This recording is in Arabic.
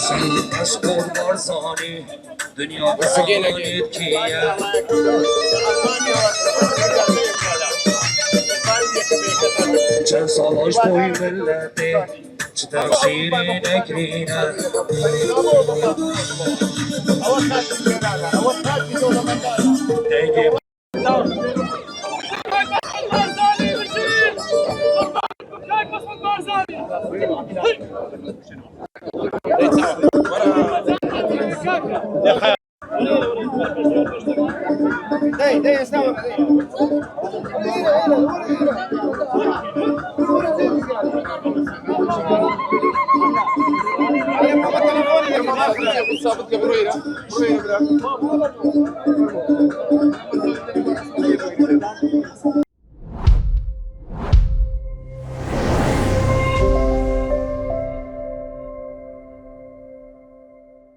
سيد أشكر برزاني دنيا بزاني بكية چه سالاش بوی ملته چه تفسیری نگرینه دیگه